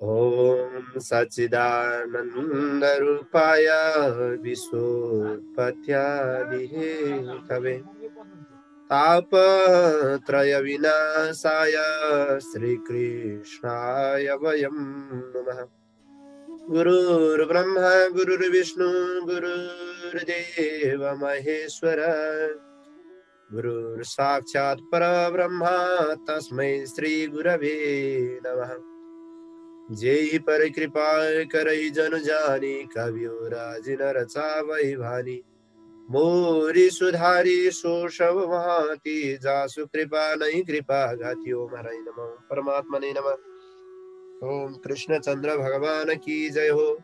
ॐ सच्चिदानन्दरूपाय विश्वोत्पत्यादिहेतवे तापत्रयविनाशाय श्रीकृष्णाय वयं नमः। गुरुर्ब्रह्मा गुरुर्विष्णु गुरुर्देव महेश्वर गुरुर्साक्षात् परब्रह्मा तस्मै श्रीगुरवे नमः। जेहि पर कृपा करई जन जानी कवियो राजिन रचावै भानी मोरी सुधारी सो सब भांति जासु कृपा नहीं कृपा घाती। ओम हरै नमः। परमात्मा ने नमः। ओम कृष्ण चंद्र भगवान की जय हो।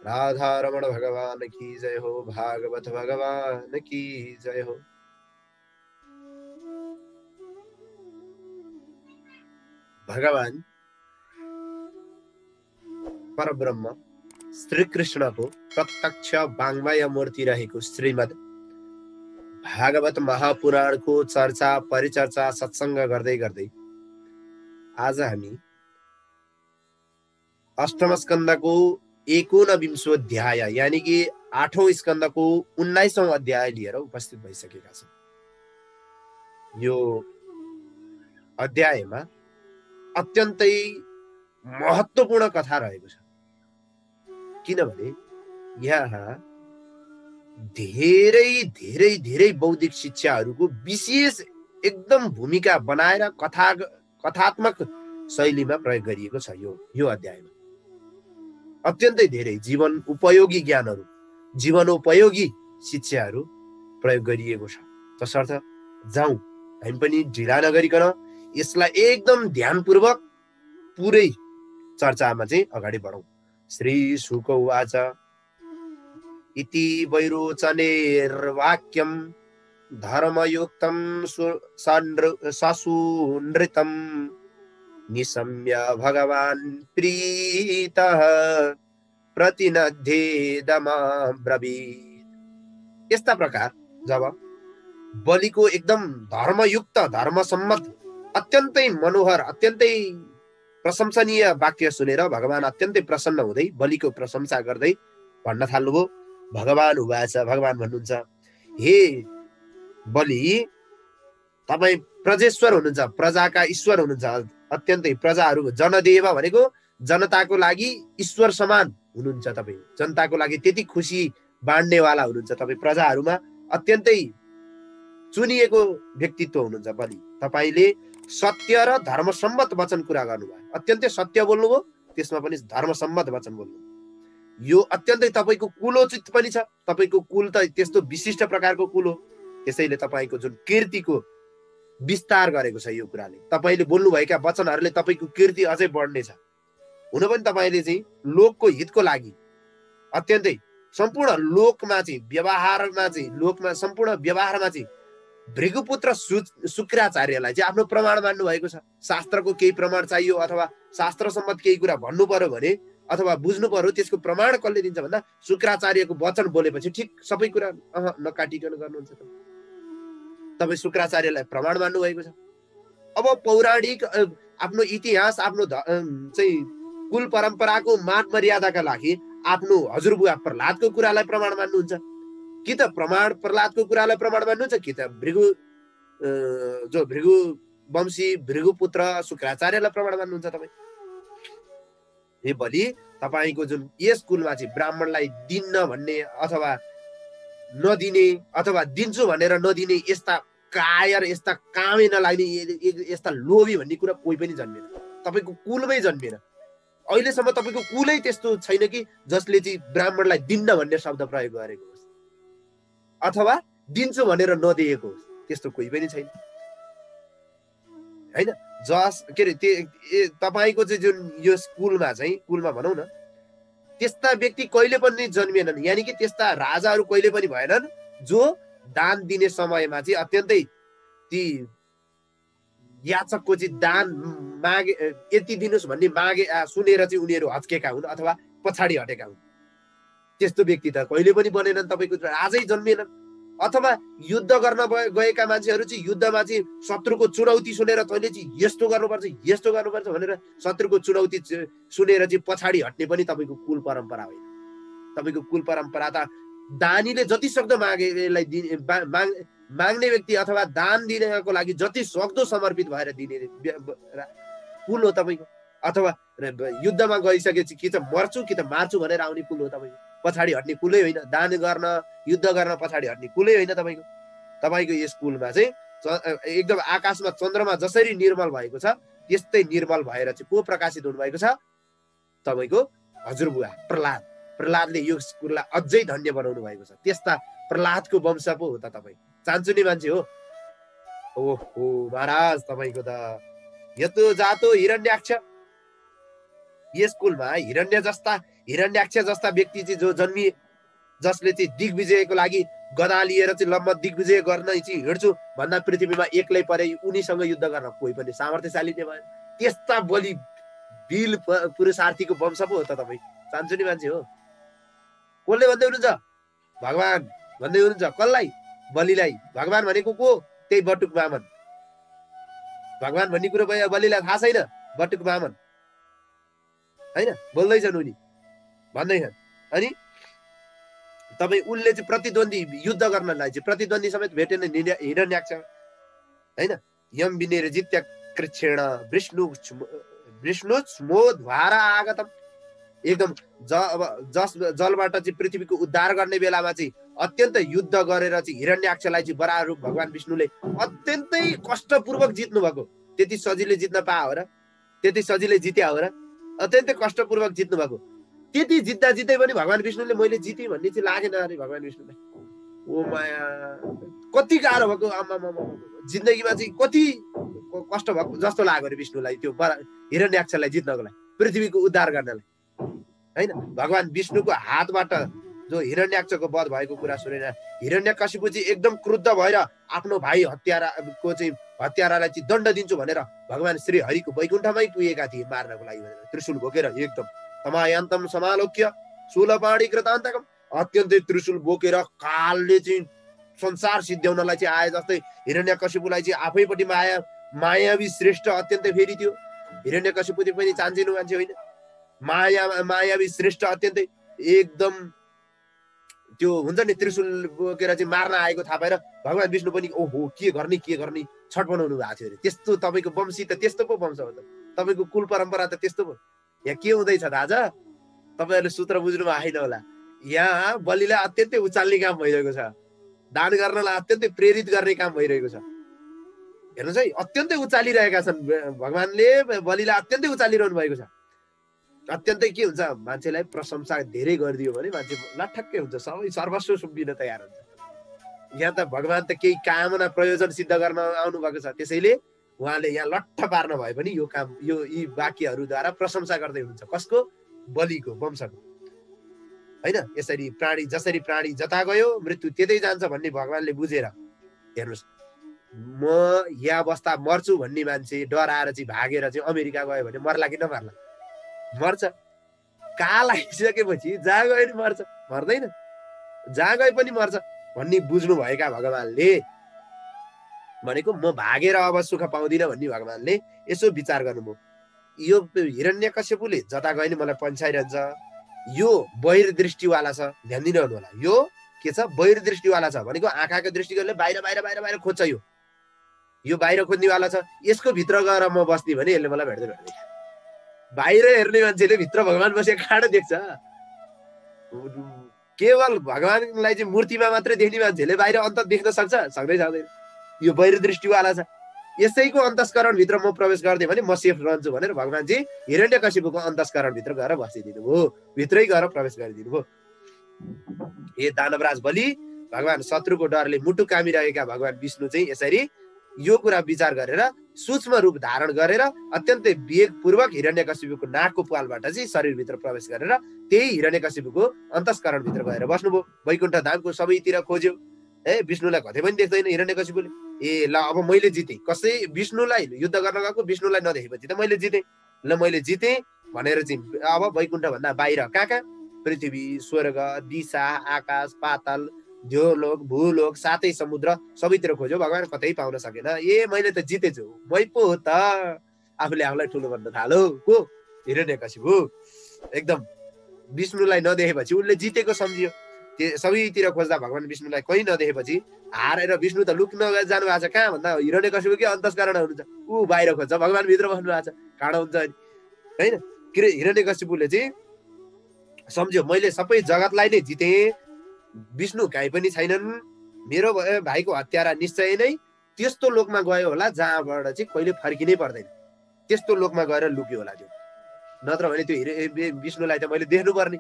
राधा रमण भगवान की जय हो। भागवत भगवान की जय हो। भगवान परब्रह्म श्री कृष्ण को प्रत्यक्ष वाङ्मय मूर्ति रहेको श्रीमद् भागवत महापुराण को चर्चा परिचर्चा सत्संग गर्दै गर्दै आज हामी अष्टम स्कन्धको 19 अध्याय यानी कि 8औं स्कन्धको 19औं अध्याय लिएर उपस्थित भइसकेका छौं। यो अध्यायमा अत्यन्तै महत्त्वपूर्ण कथा रहेको छ, किनभने यहाँ धेरै धेरै धेरै बौद्धिक शिक्षाहरूको विशेष एकदम भूमिका बनाएर कथात्मक शैलीमा प्रयोग गरिएको छ। यो अध्यायमा अत्यन्तै धेरै जीवन उपयोगी ज्ञानहरू, जीवनोपयोगी शिक्षाहरू प्रयोग गरिएको छ। तसर्थ जाउँ हामी पनि ढिला नगरिकन यसलाई एकदम ध्यानपूर्वक पुरै चर्चामा चाहिँ अगाडि बढौँ। श्री शुक उवाच इति वैरोचनेर्वाक्यं धर्मयुक्तं ससुनृतं निशम्य भगवान् प्रीतः प्रतिनध्येदमाब्रवीत्। यस्ता प्रकार जब बलिको एकदम धर्मयुक्त धर्मसम्मत अत्यन्तै मनोहर अत्यन्तै प्रशंसनीय वाक्य सुनेर भगवान अत्यन्तै प्रसन्न हुँदै बलिको प्रशंसा गर्दै भन्न थाल्नुभयो। भगवान उवाच, भगवान भन्नुहुन्छ, हे बलि तपाई प्रजेश्वर हुनुहुन्छ, प्रजाका ईश्वर हुनुहुन्छ। अत्यन्तै प्रजाहरू जनदेव भनेको जनताको लागि ईश्वर समान हुनुहुन्छ। तपाई जनताको लागि त्यति खुसी बाँड्नेवाला हुनुहुन्छ। तपाई प्रजाहरूमा अत्यन्तै चुनिएको व्यक्तित्व हुनुहुन्छ बलि। तपाईले सत्य र धर्मसम्मत वचन कुरा गर्नुभयो, अत्यन्तै सत्य बोल्नुभयो, त्यसमा पनि धर्मसम्मत वचन बोल्नु। यो अत्यन्तै तपाईको कुलोचित पनि छ। तपाईको कुल त त्यस्तो विशिष्ट प्रकारको कुल हो, त्यसैले तपाईको जुन कीर्तिको विस्तार गरेको छ यो कुराले। तपाईले बोल्नुभएका वचनहरूले तपाईको कीर्ति अझै बढ्नेछ। हुन पनि तपाईले चाहिँ लोकको हितको लागि अत्यन्तै सम्पूर्ण लोकमा चाहिँ व्यवहारमा चाहिँ लोकमा सम्पूर्ण व्यवहारमा चाहिँ भृगुपुत्र शुक्राचार्यलाई चाहिँ आफ्नो प्रमाण मान्नु भएको छ। शास्त्रको केही प्रमाण चाहियो अथवा शास्त्र सम्मत केही कुरा भन्नु पर्यो भने अथवा बुझ्नु पर्यो, त्यसको प्रमाण कसले दिन्छ भन्दा शुक्राचार्यको वचन बोलेपछि ठिक सबै कुरा नकाटिकन गर्नुहुन्छ। तपाईँ शुक्राचार्यलाई प्रमाण मान्नु भएको छ। अब पौराणिक आफ्नो इतिहास आफ्नो चाहिँ कुल परम्पराको मान मर्यादाका लागि आफ्नो हजुरबुवा प्रहलादको कुरालाई प्रमाण मान्नुहुन्छ, कि त प्रहलादको कुरालाई प्रमाण मान्नुहुन्छ, कि त भृगु वंशी भृगुपुत्र शुक्राचार्यलाई प्रमाण मान्नुहुन्छ। तपाईँ हे बलि, तपाईको जुन यस कुलमा चाहिँ ब्राह्मणलाई दिन्न भन्ने अथवा नदिने अथवा दिन्छु भनेर नदिने यस्ता कायर, यस्ता कामै नलाग्ने, यस्ता लोभी भन्ने कुरा कोही पनि जन्मेन। तपाईको कुलमै जन्मेन। अहिलेसम्म तपाईको कुलै त्यस्तो छैन कि जसले चाहिँ ब्राह्मणलाई दिन्न भन्ने शब्द प्रयोग गरेको होस् अथवा दिन्छु भनेर नदिएको होस्, त्यस्तो कोही पनि छैन हैन। के अरे तपाईको चाहिँ जुन यो कुलमा भनौँ न, त्यस्ता व्यक्ति कहिले पनि जन्मेनन्, यानि कि त्यस्ता राजाहरू कहिले पनि भएनन् जो दान दिने समयमा चाहिँ अत्यन्तै ती याचकको चाहिँ दान मागे यति दिनुस् भन्ने मागे सुनेर चाहिँ उनीहरू हच्केका हुन् अथवा पछाडि हटेका हुन्। त्यस्तो व्यक्ति त कहिले पनि बनेनन्, तपाईको राजै जन्मेनन्। अथवा युद्ध गर्न गएका मान्छेहरू चाहिँ युद्धमा चाहिँ शत्रुको चुनौती सुनेर तैँले चाहिँ यस्तो गर्नुपर्छ भनेर शत्रुको चुनौती सुनेर चाहिँ पछाडि हट्ने पनि तपाईँको कुल परम्परा होइन। तपाईँको कुल परम्परा त दानीले जति सक्दो माग्ने व्यक्ति अथवा दान दिनको लागि जति सक्दो समर्पित भएर दिने कुल हो तपाईँको। अथवा युद्धमा गइसकेपछि कि त मर्छु कि त मार्छु भनेर आउने कुल हो तपाईँको। पछाडि हट्ने कुलै होइन। दान गर्न युद्ध गर्न पछाडि हट्ने कुलै होइन तपाईँको। तपाईँको यस कुलमा चाहिँ एकदम आकाशमा चन्द्रमा जसरी निर्मल भएको छ त्यस्तै निर्मल भएर चाहिँ को प्रकाशित हुनुभएको छ? तपाईँको हजुरबुवा प्रहलाद। प्रहलादले यो कुललाई अझै धन्य बनाउनु भएको छ। त्यस्ता प्रहलादको वंश पो हो त तपाईँ, चान्चुने मान्छे हो। ओहो महाराज, तपाईँको त यतो जातो हिरण्याक्ष। यस कुलमा हिरण्याक्ष जस्ता व्यक्ति चाहिँ जो जन्मिए, जसले चाहिँ दिग्विजयको लागि गदा लिएर चाहिँ लम्ब दिग्विजय गर्न चाहिँ हिँड्छु भन्दा पृथ्वीमा एक्लै परे उनीसँग युद्ध गर्न कोही पनि सामर्थ्यशाली नै भयो। त्यस्ता बलि बिल पुरुषार्थीको वंश पो हो त तपाईँ, चान्चुने मान्छे हो। कसले भन्दै हुनुहुन्छ? भगवान भन्दै हुनुहुन्छ। कसलाई? बलिलाई। भगवान भनेको को? त्यही बटुक बामन। भगवान भन्ने कुरो बलिलाई थाहा छैन? बटुक बामन होइन, बोल्दैछन् उनी, भन्दैछन्। अनि तपाईँ उनले चाहिँ प्रतिद्वन्दी युद्ध गर्नलाई चाहिँ प्रतिद्वन्दी समेत भेटेन हिरण्याक्ष होइन। यम विनेर जित्य कृच्छेण विष्णु स्मोद्वारा आगतम। एकदम जलबाट चाहिँ पृथ्वीको उद्धार गर्ने बेलामा चाहिँ अत्यन्त युद्ध गरेर चाहिँ हिरण्याक्षलाई चाहिँ बराह रूप भगवान विष्णुले अत्यन्तै कष्टपूर्वक जित्नु भएको। त्यति सजिलै जित्न पाए हो र? त्यति सजिलै जित्या हो र? अत्यन्तै कष्टपूर्वक जित्नु भएको। त्यति जित्दै पनि भगवान विष्णुले मैले जितेँ भन्ने चाहिँ लागेन अरे भगवान विष्णुलाई। ओ माया, कति गाह्रो भएको आमा, जिन्दगीमा चाहिँ कति कष्ट भएको जस्तो लाग्यो अरे विष्णुलाई त्यो हिरण्याक्षलाई जित्नको लागि, पृथ्वीको उद्धार गर्नलाई होइन। भगवान विष्णुको हातबाट जो हिरण्याक्षको वध भएको कुरा सुनेर हिरण्यकशिपु चाहिँ एकदम क्रुद्ध भएर आफ्नो भाइ हत्यारालाई चाहिँ दण्ड दिन्छु भनेर भगवान श्री हरिको वैकुण्ठमै पुगेका थिए मार्नको लागि भनेर त्रिशूल बोकेर एकदम तमायन्तम समालोक्य शूलपाणी कृतान्तकम। अत्यन्तै त्रिशूल बोकेर कालले चाहिँ संसार सिद्ध्याउनलाई चाहिँ आए जस्तै हिरण्यकशिपुलाई चाहिँ आफैपट्टि मायावी श्रेष्ठ अत्यन्तै फेरि थियो। हिरण्यकशिपु पनि चान्चिनु मान्छे होइन, मायावी श्रेष्ठ अत्यन्तै एकदम त्यो हुन्छ नि, त्रिशूल बोकेर चाहिँ मार्न आएको थाहा पाएर भगवान विष्णु पनि ओहो के गर्ने छटपटाउनु भएको थियो अरे। त्यस्तो तपाईँको वंशी त त्यस्तो पो वंश हो त, तपाईँको कुल परम्परा त त्यस्तो पो। यहाँ के हुँदैछ थाहा छ? तपाईँहरूले सूत्र बुझ्नु आएन होला। यहाँ बलिलाई अत्यन्तै उचाल्ने काम भइरहेको छ, दान गर्नलाई अत्यन्तै प्रेरित गर्ने काम भइरहेको छ। हेर्नुहोस् है, अत्यन्तै उचालिरहेका छन् भगवानले, बलिलाई अत्यन्तै उचालिरहनु भएको छ। अत्यन्तै के हुन्छ, मान्छेलाई प्रशंसा धेरै गरिदियो भने मान्छे लट्ठक्कै हुन्छ, सबै सर्वस्व सुम्पिन तयार हुन्छ। यहाँ त भगवान त केही कामना प्रयोजन सिद्ध गर्न आउनु भएको छ, त्यसैले उहाँले यहाँ लट्ठ पार्न भए पनि यो काम यी वाक्यहरूद्वारा प्रशंसा गर्दै हुनुहुन्छ। कसको? बलिको वंशको होइन। यसरी जसरी प्राणी जता गयो मृत्यु त्यतै जान्छ भन्ने भगवानले बुझेर हेर्नुहोस्, म यहाँ बस्दा मर्छु भन्ने मान्छे डराएर चाहिँ भागेर चाहिँ अमेरिका गयो भने मर्ला कि नमर्ला? मर्छ। काल आइसकेपछि जहाँ गयो नि मर्छ, मर्दैन, जहाँ गए पनि मर्छ भन्ने बुझ्नु भएका भगवानले भनेको म भागेर अब सुख पाउँदिन भन्ने भगवानले यसो विचार गर्नुभयो। यो हिरण्यकश्यपुले जता गए नि मलाई पन्छाइरहन्छ, यो बहिर्दृष्टिवाला छ, ध्यान दिनुहुनु होला। यो के छ? बहिर्दृष्टिवाला छ भनेको आँखाको दृष्टिले बाहिर बाहिर बाहिर बाहिर खोज्छ। यो बाहिर खोज्नेवाला छ, यसको भित्र गएर म बस्ने भने यसले मलाई भेट्दैन। बाहिर हेर्ने मान्छेले भित्र भगवान बसेको खाँडो देख्छ। केवल भगवानलाई चाहिँ मूर्तिमा मात्रै देख्ने मान्छेले बाहिर अन्त देख्न सक्दैन। यो बहिर्दृष्टिवाला छ। यसैको अन्तस्करणभित्र म प्रवेश गर्दै भने म सेफ रहन्छु भनेर भगवान चाहिँ हिरण्यकशिपुको अन्तस्करणभित्र गएर बसिदिनु भयो, भित्रै गएर प्रवेश गरिदिनु भयो। ए दानवराज बलि, भगवान शत्रुको डरले मुटु कामिरहेका भगवान विष्णु चाहिँ यसरी यो कुरा विचार गरेर सूक्ष्म रूप धारण गरेर अत्यन्तै वेगपूर्वक हिरण्यकशिपुको नाकको पालबाट चाहिँ शरीरभित्र प्रवेश गरेर त्यही हिरण्यकशिपुको अन्तस्करणभित्र गएर बस्नुभयो। वैकुण्ठ धामको सबैतिर खोज्यो, विष्णुलाई कतै पनि देख्दैन हिरण्यकशिपुले। ए ल अब मैले जितेँ, कसै विष्णुलाई युद्ध गर्न गएको विष्णुलाई नदेखेपछि त मैले जितेँ, ल मैले जितेँ भनेर चाहिँ अब वैकुण्ठ भन्दा बाहिर कहाँ कहाँ पृथ्वी, स्वर्ग, दिशा, आकाश, पाताल द्योलोक भूलोक सातै समुद्र सबैतिर खोज्यो भगवान कतै पाउन सकेन। मैले त जितेछु, मै पो हो त। आफूले आफूलाई ठुलो भन्न थालो। को? हिरण्यकशिपु। एकदम विष्णुलाई नदेखेपछि उनले जितेको सम्झियो। सबैतिर खोज्दा भगवान विष्णुलाई कहीँ नदेखेपछि हारेर विष्णु त लुक्न जानु भएको छ। कहाँ भन्दा हिरण्यकशिपु के अन्तस्करण हुनुहुन्छ, ऊ बाहिर खोज्छ, भगवान भित्र बस्नु भएको छ। काँडो हुन्छ होइन। हिरण्यकशिपुले चाहिँ सम्झ्यो मैले सबै जगतलाई नै जिते, विष्णु कहीँ पनि छैनन्, मेरो भाइको हत्यारा निश्चय नै त्यस्तो लोकमा गयो होला जहाँबाट चाहिँ कहिले फर्किनै पर्दैन, त्यस्तो लोकमा गएर लुक्यो होला त्यो। नत्र भने त्यो विष्णुलाई त मैले देख्नु पर्ने।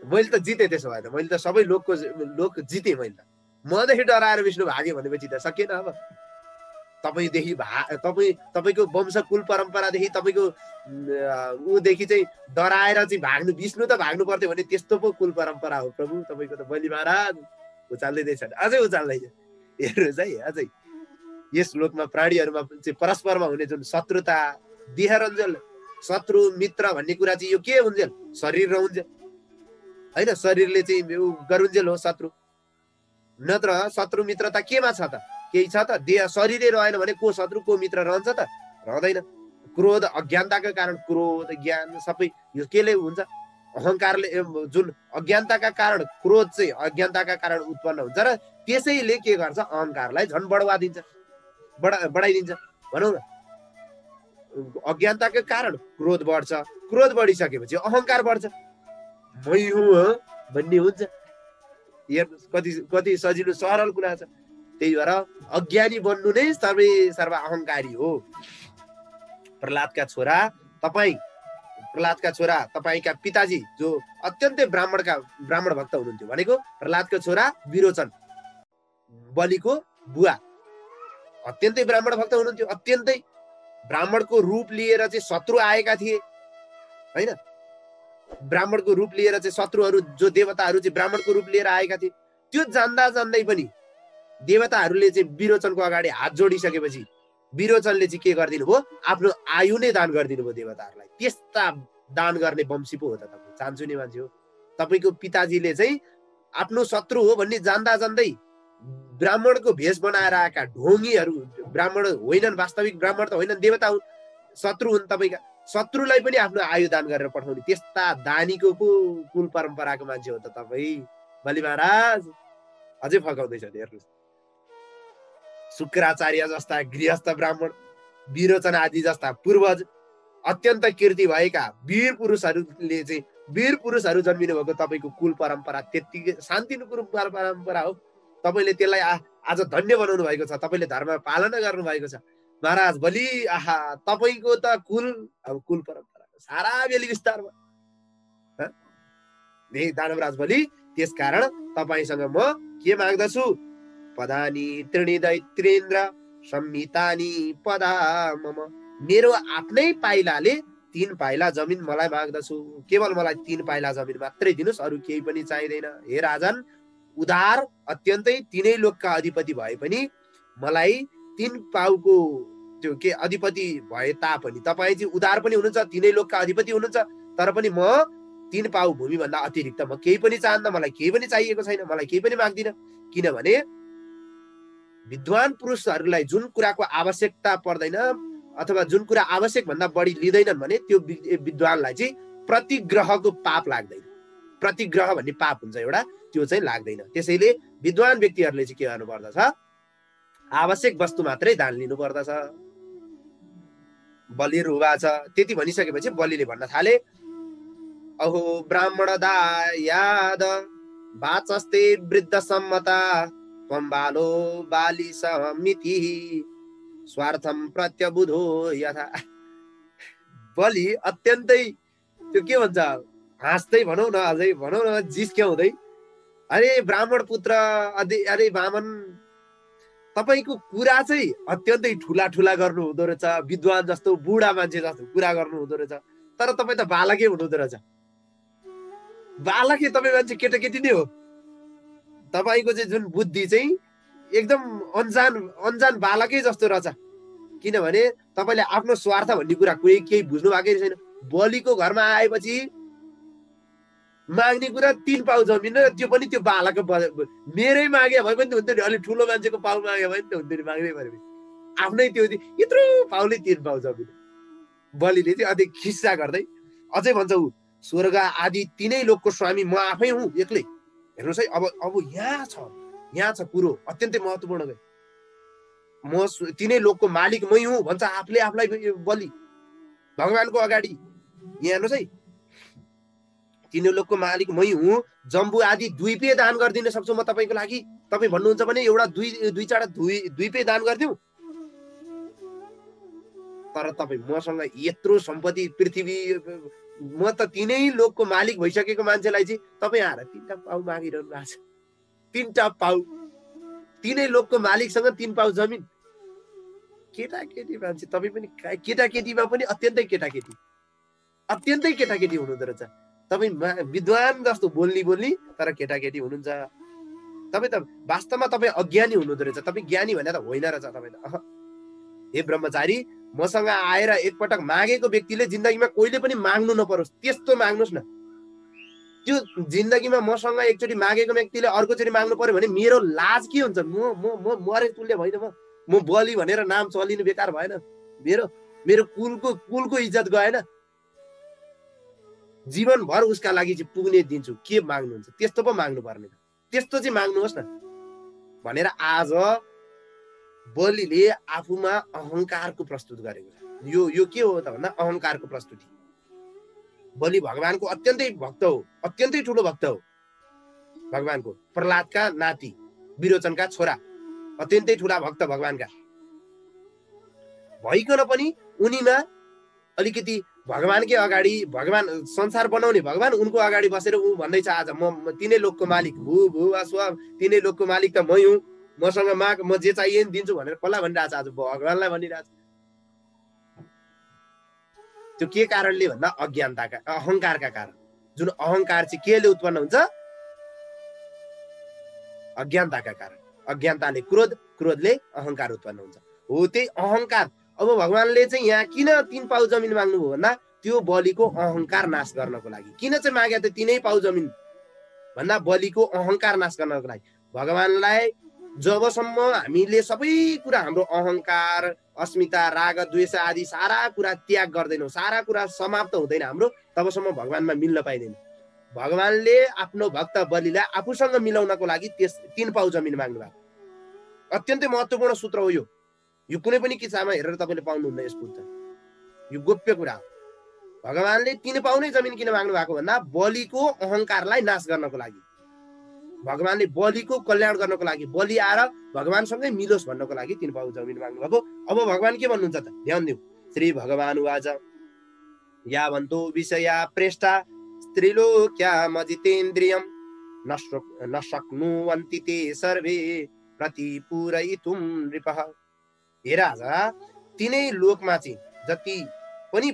मैले त जितेँ, त्यसो भए त मैले त सबै लोक जितेँ मैले त। मदेखि डराएर विष्णु भाग्यो भनेपछि त सकिएन। अब तपाईँदेखि तपाईँको वंश कुल परम्परादेखि तपाईँको ऊदेखि चाहिँ डराएर चाहिँ भाग्नु, विष्णु त भाग्नु पर्थ्यो भने त्यस्तो पो कुल परम्परा हो प्रभु तपाईँको त। बलि महाराज उचाल्दै छन्, अझै उचाल्दैछ। हेर्नुहोस् है, अझै यस लोकमा प्राणीहरूमा चाहिँ परस्परमा हुने जुन शत्रुता, देहरञ्जल शत्रु मित्र भन्ने कुरा चाहिँ यो के हुन्जेल? शरीर र हुन्जेल होइन। शरीरले चाहिँ गरुन्जेल हो शत्रु, नत्र शत्रु मित्रता केमा छ त? केही छ त? देह शरीरै रहेन भने को शत्रु को मित्र रहन्छ त? रहँदैन। क्रोध अज्ञानताका कारण, क्रोध ज्ञान सबै यो केले हुन्छ? अहङ्कारले। जुन अज्ञानताका कारण क्रोध चाहिँ अज्ञानताका कारण उत्पन्न हुन्छ र त्यसैले के गर्छ? अहङ्कारलाई झन् बढाइदिन्छ भनौँ न। अज्ञानताका कारण क्रोध बढ्छ, क्रोध बढिसकेपछि अहङ्कार बढ्छ, मै हुँ भन्ने हुन्छ। हेर्नुहोस् कति सजिलो सरल कुरा छ। त्यही भएर अज्ञानी बन्नु नै सर्व अहङ्कारी हो। प्रहलादका छोरा तपाईँका पिताजी जो अत्यन्तै ब्राह्मण भक्त हुनुहुन्थ्यो भनेको प्रहलादको छोरा विरोचन, बलिको बुवा, अत्यन्तै ब्राह्मण भक्त हुनुहुन्थ्यो। अत्यन्तै ब्राह्मणको रूप लिएर चाहिँ शत्रु आएका थिए होइन। ब्राह्मणको रूप लिएर चाहिँ शत्रुहरू जो देवताहरू चाहिँ ब्राह्मणको रूप लिएर आएका थिए, त्यो जान्दै पनि देवताहरूले चाहिँ विरोचनको अगाडि हात जोडिसकेपछि विरोचनले चाहिँ के गरिदिनु भयो? आफ्नो आयु नै दान गरिदिनु भयो देवताहरूलाई। त्यस्ता दान गर्ने वंशी पो हो त तपाईँ, चान्चुने मान्छे हो। तपाईँको पिताजीले चाहिँ आफ्नो शत्रु हो भन्ने जान्दै ब्राह्मणको भेष बनाएर आएका ढोङ्गीहरू, ब्राह्मण होइनन्, वास्तविक ब्राह्मण त होइनन्, देवता हुन्, शत्रु हुन् तपाईँका, शत्रुलाई पनि आफ्नो आयु दान गरेर पठाउने त्यस्ता दानीको कुल परम्पराको मान्छे हो त तपाईँ। बलि महाराज अझै फकाउँदैछ। हेर्नुहोस्, शुक्राचार्य जस्ता गृहस्थ ब्राह्मण, विरोचन आदि जस्ता पूर्वज, अत्यन्त कीर्ति भएका वीर पुरुषहरू जन्मिनु भएको तपाईँको कुल परम्परा त्यत्तिकै शान्तिको कुल परम्परा हो। तपाईँले त्यसलाई आज धन्य बनाउनु भएको छ, तपाईँले धर्म पालना गर्नु भएको छ महाराज बलि। आहा, तपाईँको त कुल परम्परा सारा बेली विस्तारमा दानवराज बलि। त्यसकारण तपाईँसँग म के माग्दछु? पदानी त्रिणी दैत्रेन्द्र संहितानी पदा मम। मेरो आफ्नै पाइलाले 3 पाइला जमिन मलाई माग्दछु। केवल मलाई 3 पाइला जमिन मात्रै दिनुहोस्, अरू केही पनि चाहिँदैन। हे राजन, उदार अत्यन्तै 3 लोकका अधिपति भए पनि मलाई 3 पाउको त्यो के अधिपति भए तापनि तपाईँ चाहिँ उदार पनि हुनुहुन्छ, 3 लोकका अधिपति हुनुहुन्छ, तर पनि म 3 पाउ भूमि भन्दा अतिरिक्त म केही पनि चाहन्न। मलाई केही पनि चाहिएको छैन, मलाई केही पनि माग्दिन। किनभने विद्वान पुरुषहरूलाई जुन कुराको आवश्यकता पर्दैन अथवा जुन कुरा आवश्यक भन्दा बढी लिँदैनन् भने त्यो विद्वानलाई चाहिँ प्रतिग्रहको पाप लाग्दैन। प्रतिग्रह भन्ने पाप हुन्छ एउटा, त्यो चाहिँ लाग्दैन। त्यसैले विद्वान व्यक्तिहरूले चाहिँ के गर्नु पर्दछ? आवश्यक वस्तु मात्रै दान लिनु पर्दछ। बलि रुवा छ। त्यति भनिसकेपछि बलिले भन्न थाले, अहो ब्राह्मण दायाद वाचस्ते वृद्ध सम्मता त्वं बालो बाली समिति स्वार्थम प्रत्यबुधो यथा। बलि अत्यन्तै त्यो के भन्छ, हाँस्दै भनौँ न, अझै भनौँ न जिस्क्याउँदै, अरे ब्राह्मण पुत्र, अरे वामन, तपाईँको कुरा चाहिँ अत्यन्तै ठुला गर्नु हुँदो रहेछ, विद्वान जस्तो बुढा मान्छे जस्तो कुरा गर्नु हुँदो रहेछ, तर तपाईँ त बालकै हुनुहुँदो रहेछ। बालकै तपाईँ मान्छे केटाकेटी नै हो। तपाईँको चाहिँ जुन बुद्धि चाहिँ एकदम अन्जान बालकै जस्तो रहेछ। किनभने तपाईँले आफ्नो स्वार्थ भन्ने कुरा केही बुझ्नु भएकै छैन। बलिको घरमा आएपछि माग्ने कुरा 3 पाउ जमिन र त्यो पनि त्यो बालाको मेरै मागे भए पनि हुन्थ्यो नि, अलिक ठुलो मान्छेको पाउ मागे भए पनि हुन्थ्यो नि, माग्नै पऱ्यो आफ्नै त्यो यत्रो पाउले 3 पाउ जमिन। बलिले चाहिँ अझै खिस्सा गर्दै अझै भन्छ ऊ, स्वर्ग आदि तिनै लोकको स्वामी म आफै हुँ एक्लै। हेर्नुहोस् है, अब यहाँ छ कुरो अत्यन्तै महत्त्वपूर्ण। म तिनै लोकको मालिक मै हुँ भन्छ आफूले आफूलाई बलि भगवानको अगाडि। यहाँ हेर्नुहोस् है, तिनै लोकको मालिक मै हुँ, जम्बु आदि द्वीपे दान गरिदिन सक्छु म तपाईँको लागि। तपाईँ भन्नुहुन्छ भने एउटा दुई चारवटा द्वीपे दान गरिदिउँ, तर तपाईँ मसँग यत्रो सम्पत्ति पृथ्वी, म त तिनै लोकको मालिक भइसकेको मान्छेलाई चाहिँ तपाईँ आएर 3टा पाउ मागिरहनु भएको छ। 3टा पाउ, तिनै लोकको मालिकसँग 3 पाउ जमिन। केटाकेटी मान्छे तपाईँ पनि, केटाकेटीमा पनि अत्यन्तै केटाकेटी हुनुहुँदो रहेछ। तपाईँ विद्वान जस्तो बोल्ने तर केटाकेटी हुनुहुन्छ। तपाईँ त वास्तवमा तपाईँ अज्ञानी हुनुहुँदो रहेछ। तपाईँ ज्ञानी भने त होइन रहेछ तपाईँ त। हे ब्रह्मचारी, मसँग आएर एकपटक मागेको व्यक्तिले जिन्दगीमा कहिले पनि माग्नु नपरोस्, त्यस्तो माग्नुहोस् न। त्यो जिन्दगीमा मसँग एकचोटि मागेको व्यक्तिले अर्कोचोटि माग्नु पर्यो भने मेरो लाज के हुन्छ? म मरे तुल्य भइन, म बलि भनेर नाम चलिनु बेकार भएन? मेरो कुलको इज्जत गएन? जीवनभर उसका लागि चाहिँ पुग्ने दिन्छु, के माग्नुहुन्छ? त्यस्तो पो माग्नु पर्ने, त्यस्तो चाहिँ माग्नुहोस् न भनेर आज बलिले आफूमा अहङ्कारको प्रस्तुत गरेको छ। यो के हो त भन्दा अहङ्कारको प्रस्तुति। बलि भगवानको अत्यन्तै भक्त हो, अत्यन्तै ठुलो भक्त हो भगवानको। प्रहलादका नाति, विरोचनका छोरा, अत्यन्तै ठुला भक्त भगवानका भइकन पनि उनीमा अलिकति भगवानकै अगाडि, भगवान संसार बनाउने भगवान उनको अगाडि बसेर ऊ भन्दैछ आज म तिनै लोकको मालिक, भू स्व तिनै लोकको मालिक त मै हुँ, मसँग माग, म जे चाहिए नि दिन्छु भनेर कसलाई भनिरहेछ? आज भगवानलाई भनिरहेछ। त्यो के कारणले भन्दा अज्ञानताका, अहङ्कारका कारण। जुन अहङ्कार चाहिँ केले उत्पन्न हुन्छ? अज्ञानताका कारण। अज्ञानताले क्रोध, क्रोधले अहङ्कार उत्पन्न हुन्छ। हो त्यही अहङ्कार। अब भगवानले चाहिँ यहाँ किन 3 पाउ जमिन माग्नुभयो भन्दा त्यो बलिको अहङ्कार नाश गर्नको लागि। किन चाहिँ मागे त 3 पाउ जमिन भन्दा बलिको अहङ्कार नाश गर्नको लागि। भगवानलाई जबसम्म हामीले सबै कुरा, हाम्रो अहङ्कार, अस्मिता, राग, द्वेष आदि सारा कुरा त्याग गर्दैनौँ, सारा कुरा समाप्त हुँदैन हाम्रो, तबसम्म भगवानमा मिल्न पाइँदैन। भगवानले आफ्नो भक्त बलिलाई आफूसँग मिलाउनको लागि 3 पाउ जमिन माग्नु भएको। अत्यन्तै महत्त्वपूर्ण सूत्र हो यो। यो कुनै पनि किताबमा हेरेर तपाईँले पाउनुहुन्न यसको उत्तर। यो गोप्य कुरा हो। भगवानले 3 पाउ नै जमिन किन माग्नु भएको भन्दा बलिको अहङ्कारलाई नाश गर्नको लागि, भगवानले बलिको कल्याण गर्नको लागि, बलि आएर भगवानसँगै मिलोस् भन्नको लागि 3 पाउ जमिन माग्नु भएको। अब भगवान के भन्नुहुन्छ त? ध्यान दिउँ। श्री भगवान उवाच यावन्तो विषया प्रेष्टा स्त्रीलोक्यामजितेन्द्रियं न शक्नुवन्ति ते सर्वे प्रतिपूरयितुं नृपः। हे राजा, तिनै लोकमा चाहिँ जति पनि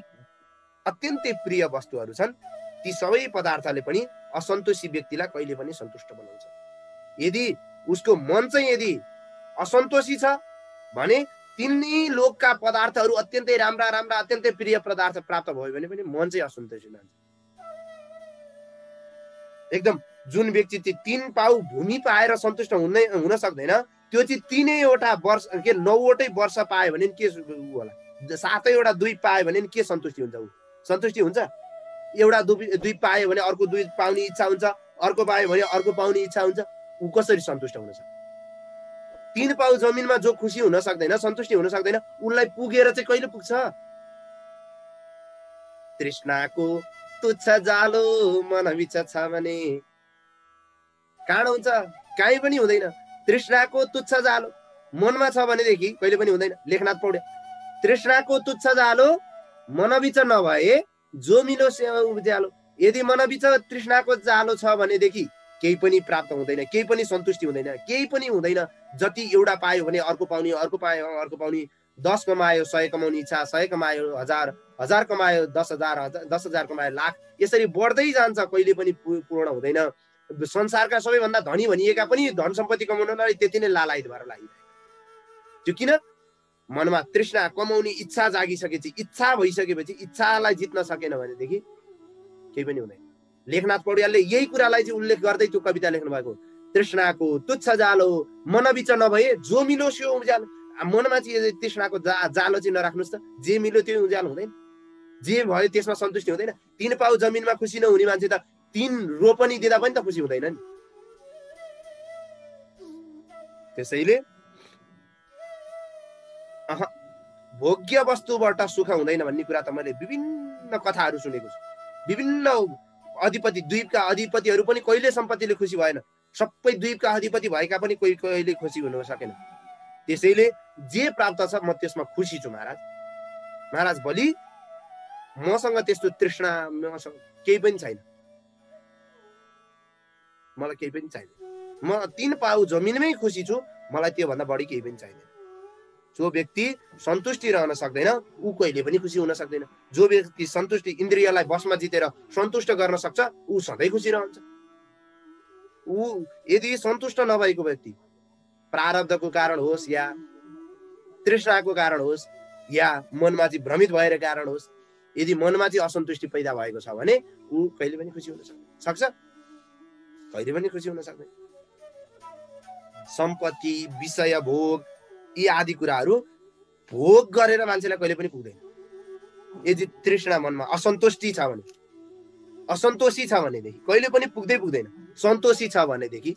अत्यन्तै प्रिय वस्तुहरू छन्, ती सबै पदार्थले पनि असन्तोषी व्यक्तिलाई कहिले पनि सन्तुष्ट बनाउँछ। यदि उसको मन चाहिँ यदि असन्तोषी छ भने तिनै लोकका पदार्थहरू अत्यन्तै राम्रा अत्यन्तै प्रिय पदार्थ प्राप्त भयो भने पनि मन चाहिँ असन्तोषी हुन्छ। एकदम जुन व्यक्ति चाहिँ 3 पाउ भूमि पाएर सन्तुष्ट हुन सक्दैन, त्यो चाहिँ 3वटा वर्ष के 9वटै वर्ष पायो भने के होला? 7वटा द्वीप पायो भने के सन्तुष्टि हुन्छ? ऊ सन्तुष्टि हुन्छ? एउटा द्वीप पायो भने अर्को द्वीप पाउने इच्छा हुन्छ, अर्को पायो भने अर्को पाउने इच्छा हुन्छ। ऊ कसरी सन्तुष्ट हुन सक्छ? 3 पाउ जमिनमा जो खुसी हुन सक्दैन, सन्तुष्टि हुन सक्दैन, उनलाई पुगेर चाहिँ कहिले पुग्छ? तृष्णाको तुच्छ जालो मनबिच छ भने कहाँ हुन्छ? कहीँ पनि हुँदैन। तृष्णाको तुच्छ जालो मनमा छ भनेदेखि कहिले पनि हुँदैन। लेखनाथ पौड्याल। तृष्णाको तुच्छ जालो मनबिच नभए जो मिलो उज्यालो। यदि मनबिच तृष्णाको जालो छ भनेदेखि केही पनि प्राप्त हुँदैन, केही पनि सन्तुष्टि हुँदैन, केही पनि हुँदैन। जति एउटा पायो भने अर्को पाउने, अर्को पायो अर्को पाउने। 10 कमायो 100 कमाउने इच्छा, 100 कमायो 1000, 1000 कमायो 10,000, 10,000 कमायो लाख, यसरी बढ्दै जान्छ, कहिले पनि पूर्ण हुँदैन। संसारका सबैभन्दा धनी भनिएका पनि धन सम्पत्ति कमाउनलाई त्यति नै लालायत भएर लागिरहेको। त्यो किन? मनमा तृष्णा, कमाउने इच्छा जागिसकेपछि, इच्छा भइसकेपछि, इच्छालाई जित्न सकेन भनेदेखि केही पनि हुँदैन। लेखनाथ पौड्यालले यही कुरालाई चाहिँ उल्लेख गर्दै त्यो कविता लेख्नु भएको। तृष्णाको तुच्छ जालो मनबिच नभए जो मिलो स्यो उज्यालो। मनमा चाहिँ तृष्णाको जालो चाहिँ नराख्नुहोस् त, जे मिलो त्यो उज्यालो हुँदैन, जे भयो त्यसमा सन्तुष्टि हुँदैन। 3 पाउ जमिनमा खुसी नहुने मान्छे त 3 रोपनी दिँदा पनि त खुसी हुँदैन नि। त्यसैले भोग्य वस्तुबाट सुख हुँदैन भन्ने कुरा त मैले विभिन्न कथाहरू सुनेको छु। विभिन्न अधिपति, द्वीपका अधिपतिहरू पनि कहिले सम्पत्तिले खुसी भएन, सबै द्वीपका अधिपति भएका पनि कहिले खुसी हुन सकेन। त्यसैले जे प्राप्त छ म त्यसमा खुसी छु महाराज। महाराज बलि मसँग त्यस्तो तृष्णा मसँग केही पनि छैन, मलाई केही पनि छैन। म 3 पाउ जमिनमै खुसी छु, मलाई त्यो भन्दा बढी केही पनि छैन। जो व्यक्ति सन्तुष्टि रहन सक्दैन ऊ कहिले पनि खुसी हुन सक्दैन। जो व्यक्ति सन्तुष्टि इन्द्रियलाई बसमा जितेर सन्तुष्ट गर्न सक्छ ऊ सधैँ खुसी रहन्छ। ऊ यदि सन्तुष्ट नभएको व्यक्ति प्रारब्धको कारण होस् या तृष्णाको कारण होस् या मनमा चाहिँ भ्रमित भएर कारण होस्, यदि मनमा चाहिँ असन्तुष्टि पैदा भएको छ भने ऊ कहिले पनि खुसी हुन सक्छ, कहिले पनि खुसी हुन सक्दैन। सम्पत्ति, विषय भोग यी आदि कुराहरू भोग गरेर मान्छेलाई कहिले पनि पुग्दैन। यदि तृष्णा मनमा असन्तुष्टि छ भने, असन्तोषी छ भनेदेखि कहिले पनि पुग्दैन। सन्तोषी छ भनेदेखि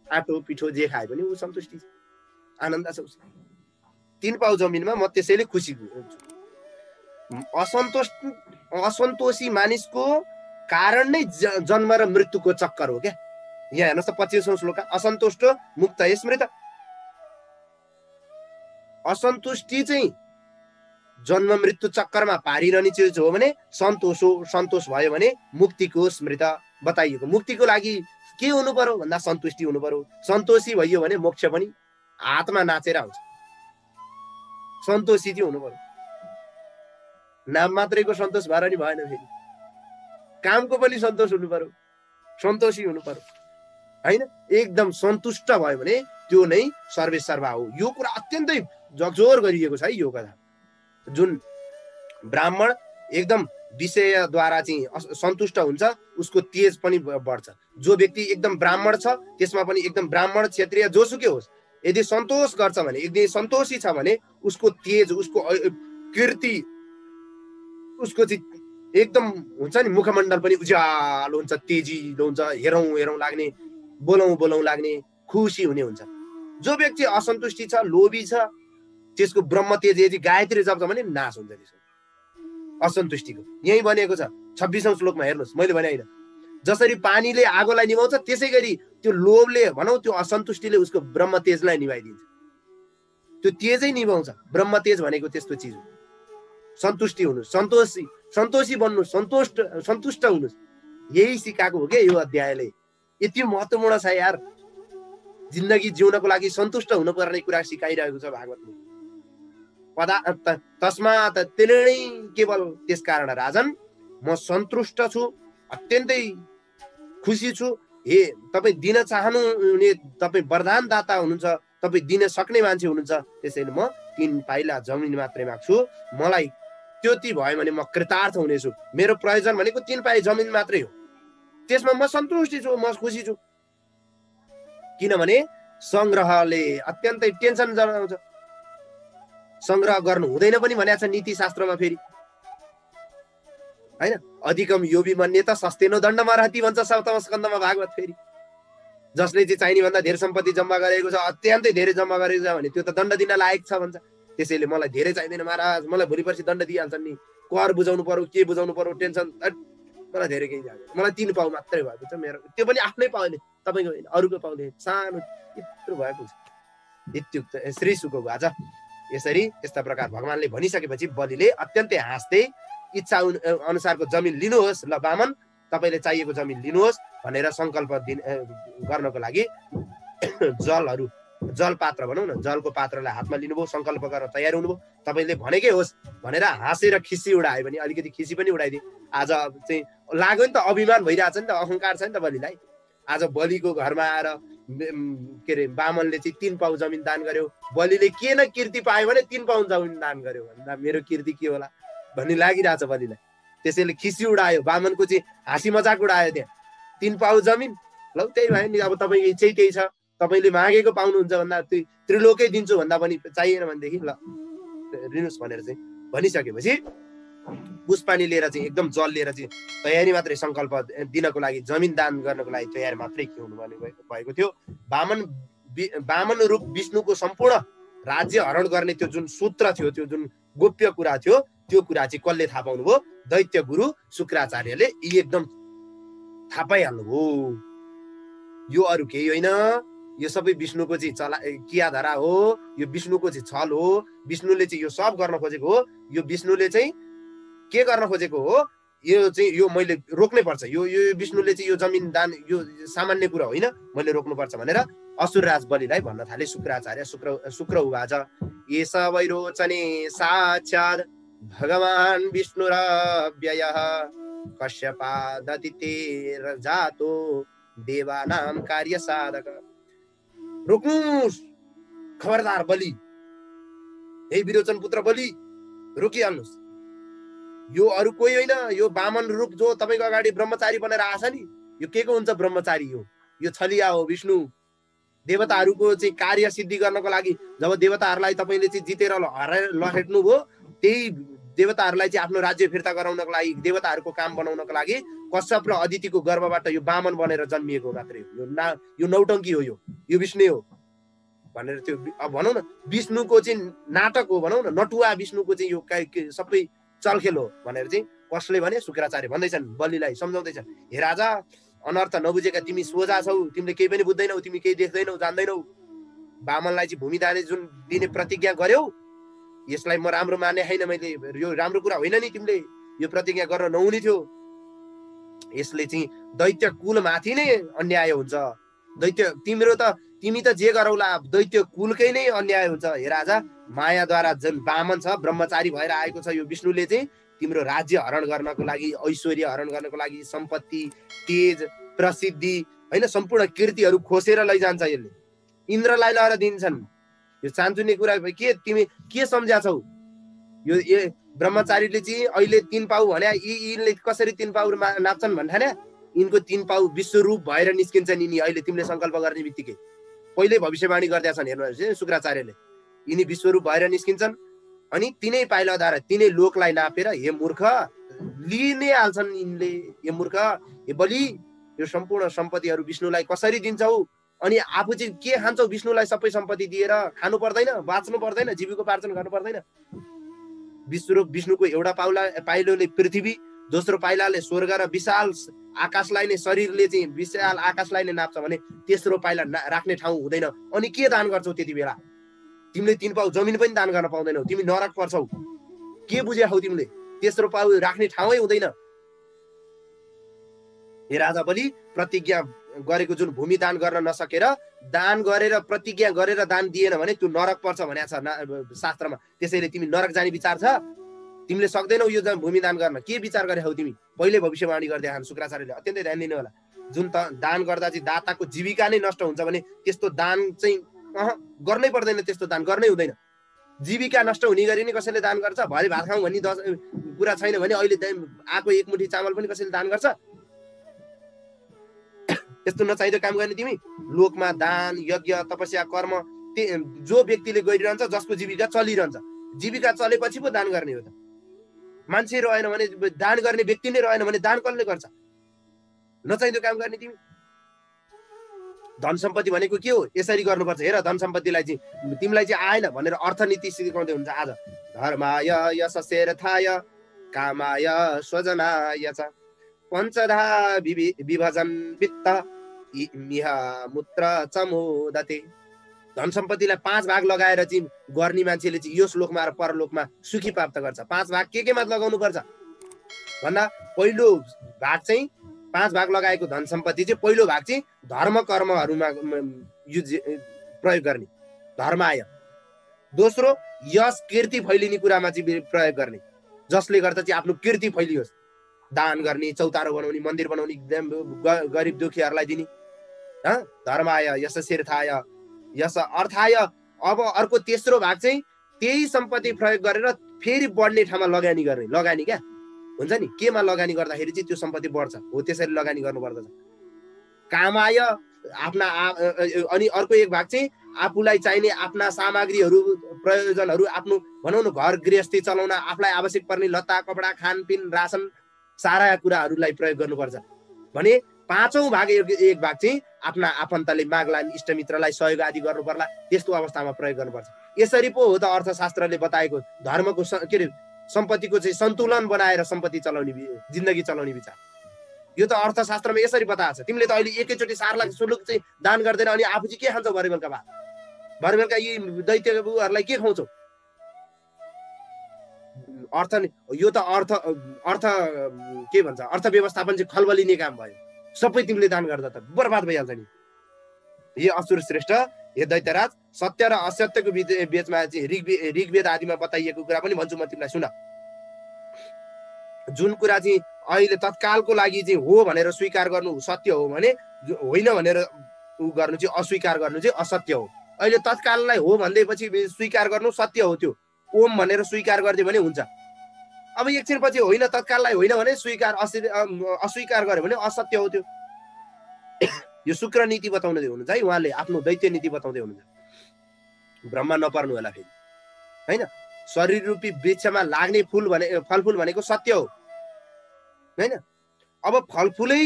आटो पिठो जे खाए पनि ऊ सन्तुष्टि छ, आनन्द छ उसको। 3 पाउ जमिनमा म त्यसैले खुसी हुन्छु। असन्तोषी मानिसको कारण नै जन्म र मृत्युको चक्कर हो क्या। यहाँ हेर्नुहोस् त 25औं श्लोक, असन्तुष्ट मुक्त स्मृत। असन्तुष्टि चाहिँ जन्म मृत्यु चक्करमा पारिरहने चिज हो भने सन्तोष भयो भने मुक्तिको स्मृत बताइएको। मुक्तिको लागि के हुनु पर्यो भन्दा सन्तुष्टि हुनु पर्यो। सन्तोषी भइयो भने मोक्ष पनि हातमा नाचेर आउँछ। सन्तोषी चाहिँ हुनु पर्यो, नाम मात्रैको सन्तोष भएर नि भएन, फेरि कामको पनि सन्तोष हुनु पर्यो, सन्तोषी हुनु पर्यो हैन। एकदम सन्तुष्ट भयो भने त्यो नै सर्वेसर्वा हो। यो कुरा अत्यन्तै जगजोर गरिएको छ है यो कथा। जुन ब्राह्मण एकदम विषयद्वारा चाहिँ सन्तुष्ट हुन्छ उसको तेज पनि बढ्छ। जो व्यक्ति एकदम ब्राह्मण छ त्यसमा पनि एकदम ब्राह्मण क्षेत्रीय जोसुकै होस्, यदि सन्तोष गर्छ भने, यदि सन्तोषी छ भने उसको तेज, उसको कीर्ति, उसको चाहिँ एकदम हुन्छ नि मुखमण्डल पनि उज्यालो हुन्छ, तेजिलो हुन्छ, हेरौँ लाग्ने, बोलौँ लाग्ने, खुसी हुने हुन्छ। जो व्यक्ति असन्तुष्टि छ, लोभी छ, त्यसको ब्रह्म तेज यदि गायत्री जप्छ भने नाश हुन्छ त्यसको असन्तुष्टिको। यही बनेको छ 26औं श्लोकमा हेर्नुहोस्, मैले भने होइन, जसरी पानीले आगोलाई निभाउँछ त्यसै गरी त्यो लोभले भनौँ त्यो असन्तुष्टिले उसको ब्रह्म तेजलाई निभाइदिन्छ। त्यो तेजै निभाउँछ। ब्रह्म तेज भनेको त्यस्तो चिज हो। सन्तुष्टि हुनुहोस्, सन्तोषी बन्नुहोस्, सन्तुष्ट हुनुहोस्, यही सिकाएको हो क्या यो अध्यायले। यति महत्त्वपूर्ण छ यार, जिन्दगी जिउनको लागि सन्तुष्ट हुनुपर्ने कुरा सिकाइरहेको छ भागवतले। तस्मात् त्रिणी केवल त्यसकारण राजन म सन्तुष्ट छु, अत्यन्तै खुसी छु। हे तपाईँ दिन चाहनुहुने, तपाईँ वरदान दाता हुनुहुन्छ, तपाईँ दिन सक्ने मान्छे हुनुहुन्छ, त्यसैले म 3 पाइला जमिन मात्रै माग्छु, मलाई त्यति भयो भने म कृतार्थ हुनेछु। मेरो प्रयोजन भनेको 3 पाइ जमिन मात्रै हो, त्यसमा म सन्तुष्टि छु, म खुसी छु। किनभने संग्रहले अत्यन्तै टेन्सन जनाउँछ। संग्रह गर्नु हुँदैन पनि भनेको छ नीति शास्त्रमा फेरि हैन। अधिकम योबी मन्ये त सस्तेनो दण्डमा रहती भन्छ 7औं स्कन्धमा भागवत। फेरि जसले चाहिँ चाहिने भन्दा धेरै सम्पत्ति जम्मा गरेको छ, अत्यन्तै धेरै जम्मा गरेको छ भने त्यो त दण्ड दिन लायक छ भन्छ। त्यसैले मलाई धेरै चाहिँदैन महाराज, मलाई भोलि पर्सि दण्ड दिइहाल्छन् नि, कर बुझाउनु पर्यो, के बुझाउनु पर्यो, टेन्सन, मलाई धेरै केही चाहिँदैन, मलाई 3 पाउ मात्रै भएको छ मेरो, त्यो पनि आफ्नै पाउले, तपाईँको होइन, अरूको पाउले, सानो यत्रो भएको छ। इत्युक्त श्री शुकको आज यसरी यस्ता प्रकार भगवानले भनिसकेपछि बलिले अत्यन्तै हाँस्दै इच्छा अनुसारको जमिन लिनुहोस्, ल बामन तपाईँले चाहिएको जमिन लिनुहोस् भनेर सङ्कल्प गर्नको लागि जल पात्र भनौँ न, जलको पात्रलाई हातमा लिनुभयो, सङ्कल्प गरेर तयार हुनुभयो। तपाईँले भनेकै होस् भनेर हाँसेर खिसी उडायो भने, अलिकति खिसी पनि उडाइदिए। आज चाहिँ लाग्यो नि त, अभिमान भइरहेछ नि त, अहङ्कार छ नि त बलिलाई। आज बलिको घरमा आएर के अरे बामनले चाहिँ 3 पाउ जमिन दान गर्यो, बलिले के न कीर्ति पायो भने 3 पाउ जमिन दान गर्यो भन्दा मेरो कीर्ति के होला भन्ने लागिरहेछ बलिलाई। त्यसैले खिसी उडायो, बामनको चाहिँ हाँसी मजाक उडायो। त्यहाँ 3 पाउ जमिन, ल त्यही भयो नि, अब तपाईँको इच्छै त्यही छ, तपाईँले मागेको पाउनुहुन्छ भन्दा त्रिलोकै दिन्छु भन्दा पनि चाहिएन भनेदेखि ल लिनुहोस् भनेर चाहिँ भनिसकेपछि पुष्पानी लिएर चाहिँ एकदम जल लिएर चाहिँ तयारी मात्रै सङ्कल्प दिनको लागि, जमिन दान गर्नको लागि तयारी मात्रै हुनु भएको थियो। वामन रूप विष्णुको सम्पूर्ण राज्य हरण गर्ने त्यो जुन सूत्र थियो, त्यो जुन गोप्य कुरा थियो, त्यो कुरा चाहिँ कसले थाहा पाउनुभयो? दैत्य गुरु शुक्राचार्यले एकदम थाहा पाइहाल्नुभयो। यो अरू केही होइन, यो सबै विष्णुको चाहिँ कियाधारा हो, यो विष्णुको चाहिँ छल हो। विष्णुले चाहिँ यो सब गर्न खोजेको हो। यो विष्णुले चाहिँ के गर्न खोजेको हो, यो चाहिँ यो मैले रोक्नै पर्छ। यो विष्णुले चाहिँ यो जमिन दान यो सामान्य कुरा होइन, मैले रोक्नुपर्छ भनेर असुरराज बलिलाई भन्न थाले शुक्राचार्य। शुक्र उवाच एष वैरोचने साक्षात् भगवान् विष्णुरव्ययः कश्यपादतितेर्जातो देवानां कार्य साधक। रोक्नुस्, खबरदार बलि, हे विरोचन पुत्र बलि, रोकिहाल्नुस्। यो अरू कोही होइन, यो वामन रूप जो तपाईँको अगाडि ब्रह्मचारी बनेर आछ नि, यो के को हुन्छ ब्रह्मचारी? यो छलिया हो विष्णु। देवताहरूको चाहिँ कार्य सिद्धि गर्नको लागि जब देवताहरूलाई तपाईँले चाहिँ जितेर लखेट्नु भयो, त्यही देवताहरूलाई चाहिँ आफ्नो राज्य फिर्ता गराउनको लागि, देवताहरूको काम बनाउनको लागि कश्यप र अदितिको गर्भबाट यो वामन बनेर जन्मिएको मात्रै हो। यो नौटङ्की हो, यो विष्णु हो भनेर त्यो अब भनौँ न विष्णुको चाहिँ नाटक हो, भनौँ न नटुवा विष्णुको चाहिँ यो सबै चलखेल हो भनेर चाहिँ कसले भने? शुक्राचार्य भन्दैछन्, बलिलाई सम्झाउँदैछन्। हे राजा, अनर्थ नबुझेका तिमी सोझा छौ, तिमीले केही पनि बुझ्दैनौ, तिमी केही देख्दैनौ, जान्दैनौ। वामनलाई चाहिँ भूमिदान जुन दिने प्रतिज्ञा गर्यौ, यसलाई म राम्रो माने होइन, मैले यो राम्रो कुरा होइन नि, तिमीले यो प्रतिज्ञा गर्न नहुने थियो। यसले चाहिँ दैत्य कुलमाथि नै अन्याय हुन्छ। तिमी त जे गरौला, दैत्य कुलकै नै अन्याय हुन्छ। हे राजा, मायाद्वारा जुन वामन छ, ब्रह्मचारी भएर आएको छ यो विष्णुले चाहिँ तिम्रो राज्य हरण गर्नको लागि, ऐश्वर्य हरण गर्नको लागि, सम्पत्ति, तेज, प्रसिद्धि होइन, सम्पूर्ण कीर्तिहरू खोसेर लैजान्छ। यसले इन्द्रलाई लगेर दिन्छन्। यो सानसुने कुरा के तिमी के सम्झ्या छौ? यो ब्रह्मचारीले चाहिँ अहिले 3 पाउ भने यिनले कसरी 3 पाउ नाप्छन् भन्ठाने? यिनको 3 पाउ विश्वरूप भएर निस्किन्छन् यिनी। अहिले तिमीले सङ्कल्प गर्ने बित्तिकै पहिले भविष्यवाणी गर्दै छन्। हेर्नुहोस् शुक्राचार्यले, यिनी विश्वरूप भएर निस्किन्छन् अनि तिनै पाइलाद्वारा तिनै लोकलाई नापेर हे मूर्ख लिने हाल्छन् यिनले। हे मूर्ख, हे बलि, यो सम्पूर्ण सम्पत्तिहरू विष्णुलाई कसरी दिन्छौ? अनि आफू चाहिँ के खान्छौ? विष्णुलाई सबै सम्पत्ति दिएर खानु पर्दैन, बाँच्नु पर्दैन, जीविकोपार्जन गर्नु पर्दैन? विश्वरूप विष्णुको एउटा पाइलोले पृथ्वी, दोस्रो पाइलाले स्वर्ग र विशाल आकाशलाई नै, शरीरले चाहिँ विशाल आकाशलाई नै नाप्छ भने तेस्रो पाइला राख्ने ठाउँ हुँदैन। अनि के दान गर्छौ त्यति बेला? तिमीले 3 पाउ जमिन पनि दान गर्न पाउँदैनौ, तिमी नरक पर्छौ। के बुझ्या हौ तिमीले? तेस्रो पाउ राख्ने ठाउँै हुँदैन। हे राजा बलि, प्रतिज्ञा गरेको जुन भूमि दान गर्न नसकेर दान गरेर प्रतिज्ञा गरेर दान दिएन भने त्यो नरक पर्छ भनेको छ शास्त्रमा। त्यसैले तिमी नरक जाने विचार छ? तिमीले सक्दैनौ यो भूमि दान गर्न। के विचार गरे हौ तिमी? पहिले भविष्यवाणी गर्दै खान शुक्राचार्यले। अत्यन्तै ध्यान दिनु होला। जुन दान गर्दा चाहिँ दाताको जीविका नै नष्ट हुन्छ भने त्यस्तो दान चाहिँ गर्नै पर्दैन, त्यस्तो दान गर्नै हुँदैन। जीविका नष्ट हुने गरी नै कसैले दान गर्छ? भरे भात खाउँ भन्ने कुरा छैन भने अहिले आएको 1 मुठी चामल पनि कसैले दान गर्छ? यस्तो नचाहिँदो काम गर्ने तिमी? लोकमा दान, यज्ञ, तपस्या, कर्म जो व्यक्तिले गरिरहन्छ, जसको जीविका चलिरहन्छ, जीविका चलेपछि पो दान गर्ने हो त। मान्छे रहेन भने, दान गर्ने व्यक्ति नै रहेन भने दान कसले गर्छ? नचाहिँदो काम गर्ने तिमी। धन सम्पत्ति भनेको के हो? यसरी गर्नुपर्छ। हेर, धन सम्पत्तिलाई चाहिँ तिमीलाई चाहिँ आएन भनेर अर्थनीति सिकाउँदै हुन्छ आज। धर्माय यशस्यर्थाय कामाय स्वजनाय च पञ्चधा विभजन वित्त इह मूत्र चमोदते। धन सम्पत्तिलाई 5 भाग लगाएर चाहिँ गर्ने मान्छेले चाहिँ यो श्लोकमा र परलोकमा सुखी प्राप्त गर्छ। 5 भाग केमा लगाउनु पर्छ भन्दा पहिलो भाग चाहिँ 5 भाग लगाएको धन सम्पत्ति चाहिँ पहिलो भाग चाहिँ धर्म कर्महरूमा प्रयोग गर्ने, धर्माय। दोस्रो यश कीर्ति फैलिने कुरामा चाहिँ प्रयोग गर्ने, जसले गर्दा चाहिँ आफ्नो कीर्ति फैलियोस्। दान गर्ने, चौतारो बनाउने, मन्दिर बनाउने, गरिब दुखीहरूलाई दिने। धर्माय यशस्यर्थाय यश अर्थाय। अब अर्को तेस्रो भाग चाहिँ त्यही सम्पत्ति प्रयोग गरेर फेरि बढ्ने ठाउँमा लगानी गर्ने, लगानी क्या। हुन्छ नि, केमा लगानी गर्दाखेरि चाहिँ त्यो सम्पत्ति बढ्छ, हो त्यसरी लगानी गर्नु पर्दछ। काम आयो आफ्ना अनि अर्को एक भाग चाहिँ आफूलाई चाहिने आफ्ना सामग्रीहरू, प्रयोजनहरू, आफ्नो भनौँ न घर गृहस्थी चलाउन आफूलाई आवश्यक पर्ने लत्ता कपडा खानपिन रासन सारा कुराहरूलाई प्रयोग गर्नुपर्छ भने पाँचौं भाग एक भाग चाहिँ आफ्ना आफन्तले माग्ला, इष्टमित्रलाई सहयोग आदि गर्नु पर्ला, त्यस्तो अवस्थामा प्रयोग गर्नुपर्छ। यसरी पो हो त अर्थशास्त्रले बताएको धर्मको के अरे सम्पत्तिको चाहिँ सन्तुलन बनाएर सम्पत्ति चलाउने, जिन्दगी चलाउने विचार। यो त अर्थशास्त्रमा यसरी बताएको छ। तिमीले त अहिले एकैचोटि 4 लाख सुलुक चाहिँ दान गर्दैन अनि आफू चाहिँ के खान्छौ भरे बेलुका भात, भरे बेलुका यी दैत्यहरूलाई के खुवाउँछौ? अर्थ यो त अर्थ के भन्छ, अर्थ व्यवस्थापन चाहिँ खलबलिने काम भयो। सबै तिमीले दान गर्दा त बर्बाद भइहाल्छ नि। यो असुर श्रेष्ठ, हे दैत्यराज, सत्य र असत्यको बीचमा चाहिँ ऋग्वेद आदिमा बताइएको कुरा पनि भन्छु म तिमीलाई, सुन। जुन कुरा चाहिँ अहिले तत्कालको लागि चाहिँ हो भनेर स्वीकार गर्नु सत्य हो भने, होइन भनेर उ गर्नु चाहिँ अस्वीकार गर्नु चाहिँ असत्य हो। अहिले तत्काललाई हो भन्दैपछि स्वीकार गर्नु सत्य हो, त्यो ओम भनेर स्वीकार गरिदियो भने हुन्छ। अब एकछिनपछि होइन तत्काललाई होइन भने अस्वीकार गर्यो भने असत्य हो त्यो। यो शुक्र नीति बताउँदै हुनुहुन्छ है उहाँले, आफ्नो दैत्य नीति बताउँदै हुनुहुन्छ। ब्रह्मा नपर्नु होला फेरि, होइन? शरीर रूपी वृक्षमा लाग्ने फलफुल भनेको सत्य हो, होइन? अब फलफुलै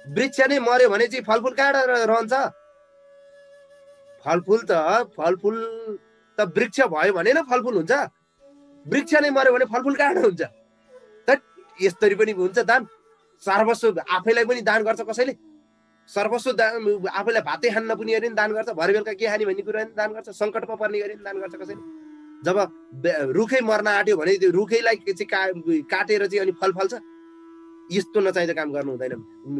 वृक्ष नै मर्यो भने चाहिँ फलफुल कहाँ रहन्छ? फलफुल त वृक्ष भयो भने न फलफुल हुन्छ। वृक्ष नै मर्यो भने फलफुल कहाँ हुन्छ? यसरी पनि हुन्छ दान। सर्वस्व आफैलाई पनि दान गर्छ कसैले, सर्वस्व आफैलाई भातै खान नपुग्ने गरी दान गर्छ, भरे बेलुका के खाने भन्ने कुरा दान गर्छ, सङ्कटमा पर्ने गरी दान गर्छ कसैले। जब रुखै मर्न आँट्यो भने त्यो रुखैलाई चाहिँ काटेर चाहिँ अनि फल फल्छ। यस्तो नचाहिँदो काम गर्नु हुँदैन,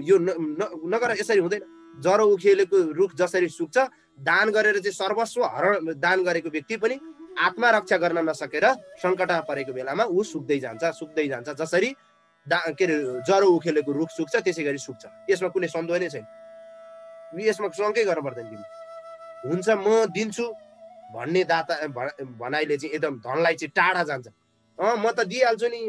यो नगर, यसरी हुँदैन। जरो उखेलेको रुख जसरी सुक्छ, दान गरेर चाहिँ सर्वस्व दान गरेको व्यक्ति पनि आत्मा रक्षा गर्न नसकेर सङ्कटमा परेको बेलामा ऊ सुक्दै जान्छ। जसरी के अरे जरो उखेलेको रुख सुक्छ त्यसै गरी सुक्छ। यसमा कुनै सन्देह नै छैन, यसमा शङ्कै गर्नु पर्दैन। तिमी हुन्छ म दिन्छु भन्ने भनाइले चाहिँ एकदम धनलाई चाहिँ टाढा जान्छ। म त दिइहाल्छु नि,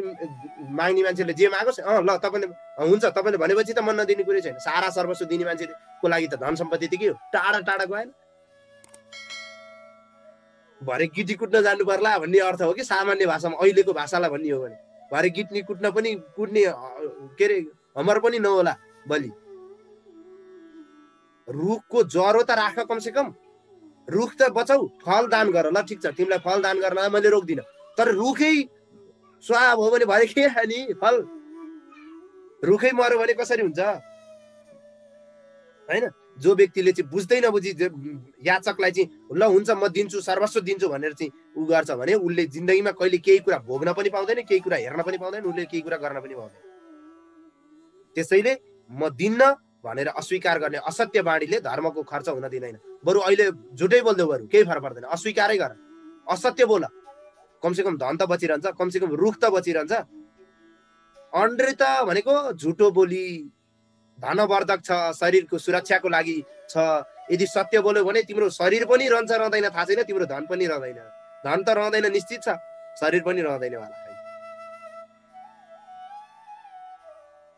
माग्ने मान्छेले जे मागोस्, ल तपाईँले हुन्छ तपाईँले भनेपछि त मन नदिने कुरै छैन। सारा सर्वस्व दिने मान्छेको लागि त धन सम्पत्ति त के हो, टाढा टाढा गएन। भरे गिटी कुट्न जानु पर्ला भन्ने अर्थ हो कि सामान्य भाषामा, अहिलेको भाषालाई भन्ने हो भने भरे गिट्नी कुट्ने के अरे हमर पनि नहोला बलि। रुखको जरो त राख, कमसे कम रुख त बचाऊ, फल दान गर। ल ठिक छ, तिमीलाई फल दान गर्न मैले रोक्दिनँ, तर रुखै स्वाहा हो भने भरे के खाने फल? रुखै मर्यो भने कसरी हुन्छ, होइन? जो व्यक्तिले चाहिँ बुझ्दै नबुझी याचकलाई चाहिँ ल हुन्छ म दिन्छु, सर्वस्व दिन्छु भनेर चाहिँ उ गर्छ भने उसले जिन्दगीमा कहिले केही कुरा भोग्न पनि पाउँदैन, केही कुरा हेर्न पनि पाउँदैन, उसले केही कुरा गर्न पनि पाउँदैन। त्यसैले म दिन्न भनेर अस्वीकार गर्ने असत्य बाणीले धर्मको खर्च हुन दिँदैन। बरु अहिले झुटै बोल्दै बरु केही फरक पर्दैन, अस्वीकारै गर, असत्य बोल, कमसे कम धन त बचिरहन्छ, कमसे कम रुख त बचिरहन्छ। अनृत भनेको झुटो बोली, धनवर्धक छ, शरीरको सुरक्षाको लागि छ। यदि सत्य बोल्यो भने तिम्रो शरीर पनि रहन्छ रहँदैन थाहा छैन, तिम्रो धन पनि रहँदैन। धन त रहँदैन निश्चित छ, शरीर पनि रहँदैन वाला।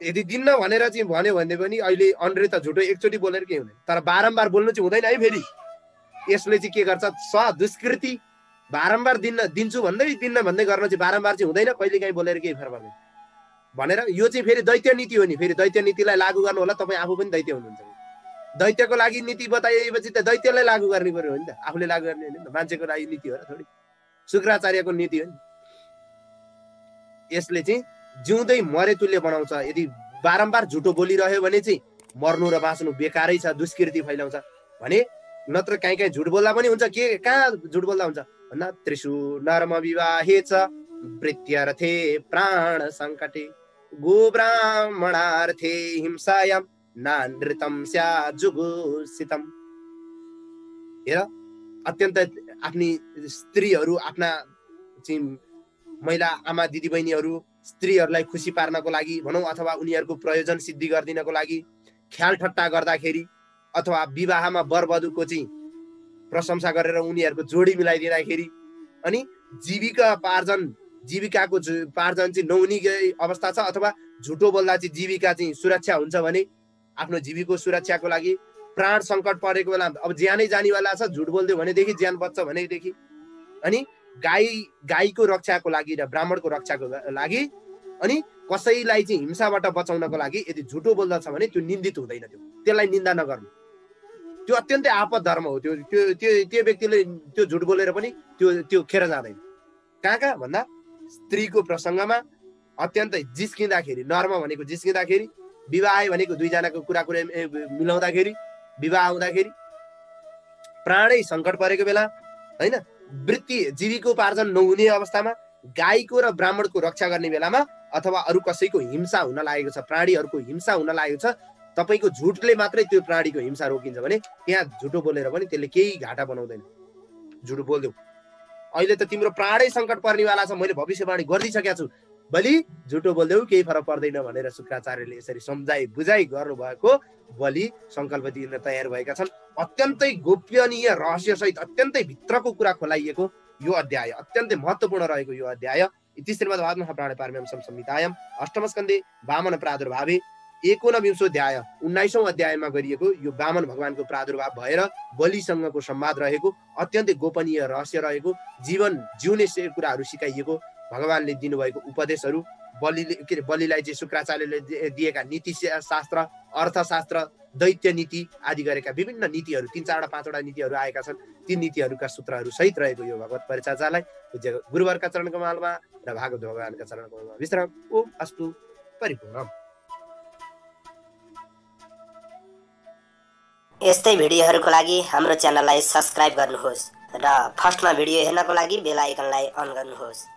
यदि दिन्न भनेर चाहिँ भन्यो भने पनि अहिले अनृत झुटो एकचोटि बोलेर के हुँदैन, तर बारम्बार बोल्नु चाहिँ हुँदैन है। फेरि यसले चाहिँ के गर्छ, दुष्कृति। बारम्बार दिन्छु भन्दै गर्न चाहिँ बारम्बार चाहिँ हुँदैन, कहिले काहीँ बोलेर केही फरक पर्दैन भनेर। यो चाहिँ फेरि दैत्य नीति हो नि। फेरि दैत्य नीतिलाई लागू गर्नु होला, तपाईँ आफू पनि दैत्य हुनुहुन्छ। दैत्यको लागि नीति बताइएपछि त दैत्यलाई लागू गर्ने पर्यो हो नि त, आफूले लागू गर्ने होइन नि त। मान्छेको लागि नीति हो र थोरै, शुक्राचार्यको नीति हो नि। यसले चाहिँ जिउँदै मरे तुल्य बनाउँछ। यदि बारम्बार झुटो बोलिरह्यो भने चाहिँ मर्नु र बाँच्नु बेकारै छ, दुष्कृति फैलाउँछ भने। नत्र काहीँ काहीँ झुट बोल्दा पनि हुन्छ। के कहाँ झुट बोल्दा हुन्छ भन्दा, त्रिषु नर्म विवाहे च वृत्यर्थे प्राण सङ्कटे गोब्राह्मणार्थे हिंसायां नानृतं स्यात् जुगुप्सितं। हेर, अत्यन्त आफ्नी स्त्रीहरू, आफ्ना महिला आमा दिदीबहिनीहरू, स्त्रीहरूलाई खुसी पार्नको लागि भनौँ अथवा उनीहरूको प्रयोजन सिद्धि गरिदिनको लागि ख्याल ठट्टा गर्दाखेरि अथवा विवाहमा वरवधुको चाहिँ प्रशंसा गरेर उनीहरूको जोडी मिलाइदिँदाखेरि अनि जीविका पार्जन जीविकाको पार्जन चाहिँ नहुने अवस्था छ, अथवा झुटो बोल्दा चाहिँ जीविका चाहिँ सुरक्षा हुन्छ भने आफ्नो जीविको सुरक्षाको लागि प्राण सङ्कट परेको बेला अब ज्यानै जानेवाला छ, झुट बोलिदियो भनेदेखि ज्यान बच्छ भनेदेखि, अनि गाईको रक्षाको लागि र ब्राह्मणको रक्षाको लागि अनि कसैलाई चाहिँ हिंसाबाट बचाउनको लागि यदि झुटो बोल्दछ भने त्यो निन्दित हुँदैन, त्यसलाई निन्दा नगर्नु। त्यो अत्यन्तै आपद धर्म हो। त्यो व्यक्तिले त्यो झुट बोलेर पनि त्यो खेर जाँदैन। कहाँ भन्दा स्त्रीको प्रसङ्गमा अत्यन्तै जिस्किँदाखेरि, नर्म भनेको जिस्किँदाखेरि, विवाह भनेको दुईजनाको कुरा मिलाउँदाखेरि, विवाह हुँदाखेरि, प्राणै सङ्कट परेको बेला होइन, वृत्ति जीविकोपार्जन नहुने अवस्थामा, गाईको र ब्राह्मणको रक्षा गर्ने बेलामा, अथवा अरू कसैको हिंसा हुन लागेको छ, प्राणीहरूको हिंसा हुन लागेको छ, तपाईँको झुटले मात्रै त्यो प्राणीको हिंसा रोकिन्छ भने त्यहाँ झुटो बोलेर पनि त्यसले केही घाटा बनाउँदैन। झुट बोल्देऊ, अहिले त तिम्रो प्राणै सङ्कट पर्नेवाला छ, मैले भविष्यवाणी गरिदिइसकेको छु, बलि झुटो बोल्देऊ केही फरक पर्दैन भनेर शुक्राचार्यले यसरी सम्झाइ बुझाइ गर्नुभएको बलि सङ्कल्प दिन तयार भएका छन्। अत्यन्तै गोपनीय रहस्यसहित अत्यन्तै भित्रको कुरा खोलाइएको यो अध्याय, अत्यन्तै महत्त्वपूर्ण रहेको यो अध्याय। इति श्रीमद्भागवत महापुराणे पारम्यहंस संहितायां अष्टम स्कन्धे वामन प्रादुर्भावे 19औं अध्याय 19औं अध्यायमा गरिएको यो वामन भगवानको प्रादुर्भाव भएर बलिसँगको संवाद रहेको, अत्यन्तै गोपनीय रहस्य रहेको, जीवन जिउने कुराहरू सिकाइएको, भगवानले दिनुभएको उपदेशहरू, बलिलाई चाहिँ शुक्राचार्यले दिएका नीति शास्त्र, अर्थशास्त्र, दैत्य नीति आदि गरेका विभिन्न नीतिहरू, 3-4 5वटा नीतिहरू आएका छन्। ती नीतिहरूका सूत्रहरू सहित रहेको यो भगवत परिचर्चालाई पूज्य गुरुवरका चरण कमलमा र भागवत भगवानका चरण कमलमा विश्राम। ओम अस्तु परिपूर्णम। यस्तै भिडियोहरूको लागि हाम्रो च्यानललाई सब्स्क्राइब गर्नुहोस् र फर्स्टमा भिडियो हेर्नको लागि बेल आइकनलाई अन गर्नुहोस्।